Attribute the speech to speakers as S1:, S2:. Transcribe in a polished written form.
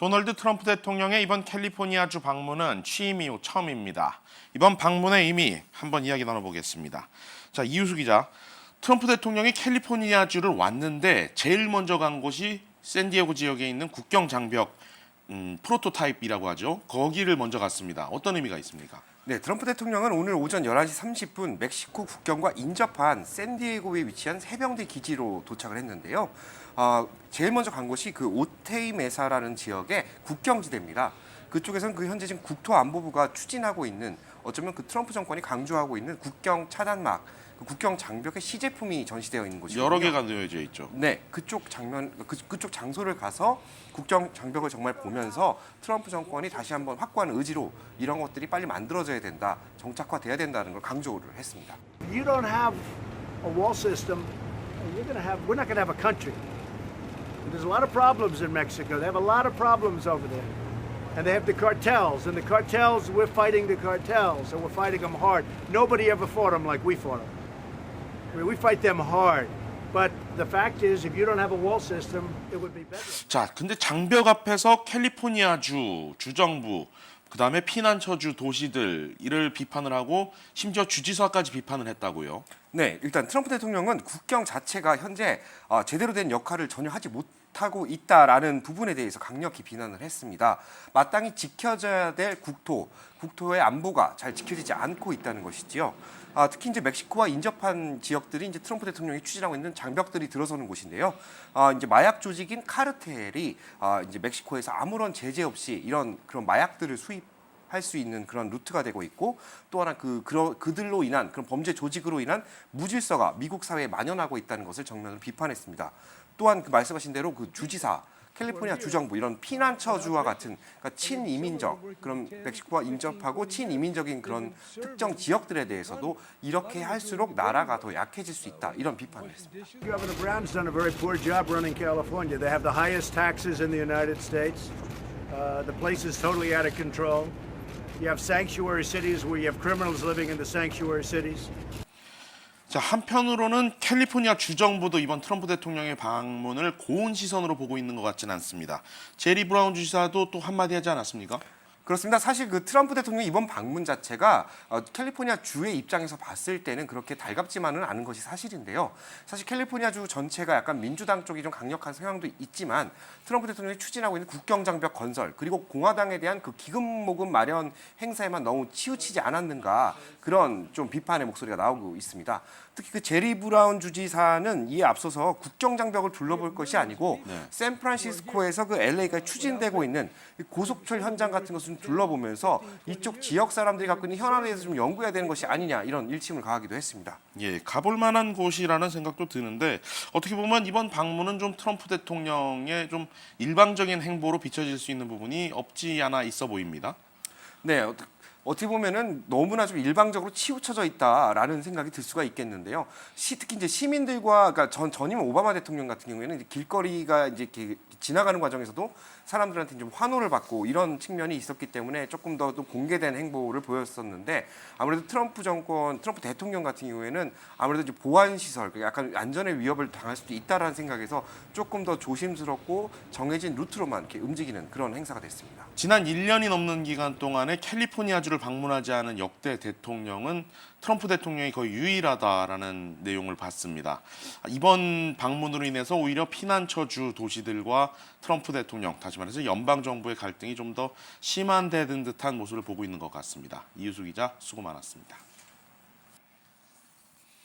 S1: 도널드 트럼프 대통령의 이번 캘리포니아주 방문은 취임 이후 처음입니다. 이번 방문의 의미 한번 이야기 나눠보겠습니다. 자, 이유수 기자, 트럼프 대통령이 캘리포니아주를 왔는데 제일 먼저 간 곳이 샌디에고 지역에 있는 국경 장벽 프로토타입이라고 하죠. 거기를 먼저 갔습니다. 어떤 의미가 있습니까?
S2: 네, 트럼프 대통령은 오늘 오전 11시 30분 멕시코 국경과 인접한 샌디에고에 위치한 해병대 기지로 도착을 했는데요. 제일 먼저 간 곳이 그 오테이 메사라는 지역의 국경지대입니다. 그쪽에서는 현재 지금 국토안보부가 추진하고 있는, 어쩌면 그 트럼프 정권이 강조하고 있는 국경 차단막, 그 국경 장벽의 시제품이 전시되어 있는 곳이거든요.
S1: 여러 개가 놓여져 있죠.
S2: 네, 그쪽 장소를 가서 국경 장벽을 정말 보면서 트럼프 정권이 다시 한번 확고한 의지로 이런 것들이 빨리 만들어져야 된다, 정착화돼야 된다는 걸 강조를 했습니다.
S3: You don't have a wall system, we're not going to have a country. There's a lot of problems in Mexico. They have a lot of problems over there. And they have the cartels, and the cartels, we're fighting the cartels, and we're fighting them hard. Nobody ever fought them like we fought them. I mean, we fight them hard. But the fact is, if you don't have a wall system, it would be better.
S1: 자, 근데 장벽 앞에서 캘리포니아주, 주정부, 그다음에 피난처주 도시들 이를 비판을 하고 심지어 주지사까지 비판을 했다고요.
S2: 네, 일단 트럼프 대통령은 국경 자체가 현재 제대로 된 역할을 전혀 하지 못하고 있다라는 부분에 대해서 강력히 비난을 했습니다. 마땅히 지켜져야 될 국토의 안보가 잘 지켜지지 않고 있다는 것이지요. 특히 이제 멕시코와 인접한 지역들이 이제 트럼프 대통령이 추진하고 있는 장벽들이 들어서는 곳인데요. 이제 마약 조직인 카르텔이 이제 멕시코에서 아무런 제재 없이 이런 그런 마약들을 수입할 수 있는 그런 루트가 되고 있고, 또 하나 그들로 인한 그런 범죄 조직으로 인한 무질서가 미국 사회에 만연하고 있다는 것을 정면으로 비판했습니다. 또한 그 말씀하신 대로 그 주지사, 캘리포니아 주정부, 이런 피난처주와 같은, 그러니까 친이민적, 그런 멕시코와 인접하고 친이민적인 그런 특정 지역들에 대해서도 이렇게 할수록 나라가 더 약해질 수 있다, 이런 비판을 했습니다.
S3: Governor Brown's done a very poor job running California. They have the highest taxes in the United States. The place is totally out of control. You have sanctuary cities where you have criminals living in the sanctuary cities.
S1: 자, 한편으로는 캘리포니아 주정부도 이번 트럼프 대통령의 방문을 고운 시선으로 보고 있는 것 같지는 않습니다. 제리 브라운 주지사도 또 한마디 하지 않았습니까?
S2: 그렇습니다. 사실 그 트럼프 대통령의 이번 방문 자체가 캘리포니아 주의 입장에서 봤을 때는 그렇게 달갑지만은 않은 것이 사실인데요. 사실 캘리포니아 주 전체가 약간 민주당 쪽이 좀 강력한 성향도 있지만, 트럼프 대통령이 추진하고 있는 국경장벽 건설, 그리고 공화당에 대한 그 기금 모금 마련 행사에만 너무 치우치지 않았는가, 그런 좀 비판의 목소리가 나오고 있습니다. 특히 그 제리 브라운 주지사는 이에 앞서서 국경장벽을 둘러볼 것이 아니고 샌프란시스코에서 그 LA가 추진되고 있는 고속철 현장 같은 것을 좀 둘러보면서 이쪽 지역 사람들이 갖고 있는 현안에 대해서 좀 연구해야 되는 것이 아니냐, 이런 일침을 가하기도 했습니다.
S1: 예, 가볼 만한 곳이라는 생각도 드는데, 어떻게 보면 이번 방문은 좀 트럼프 대통령의 좀 일방적인 행보로 비춰질 수 있는 부분이 없지 않아 있어 보입니다.
S2: 네, 어떻게 보면은 너무나 좀 일방적으로 치우쳐져 있다라는 생각이 들 수가 있겠는데요. 특히 이제 시민들과, 그러니까 전임 오바마 대통령 같은 경우에는 이제 길거리가 이제 이렇게 지나가는 과정에서도 사람들한테 좀 환호를 받고 이런 측면이 있었기 때문에 조금 더 공개된 행보를 보였었는데, 아무래도 트럼프 대통령 같은 경우에는 아무래도 이제 보안 시설, 약간 안전의 위협을 당할 수도 있다라는 생각에서 조금 더 조심스럽고 정해진 루트로만 이렇게 움직이는 그런 행사가 됐습니다.
S1: 지난 1년이 넘는 기간 동안에 캘리포니아주를 방문하지 않은 역대 대통령은 트럼프 대통령이 거의 유일하다라는 내용을 봤습니다. 이번 방문으로 인해서 오히려 피난처주 도시들과 트럼프 대통령, 다시 말해서 연방정부의 갈등이 좀 더 심화되는 듯한 모습을 보고 있는 것 같습니다. 이유수 기자, 수고 많았습니다.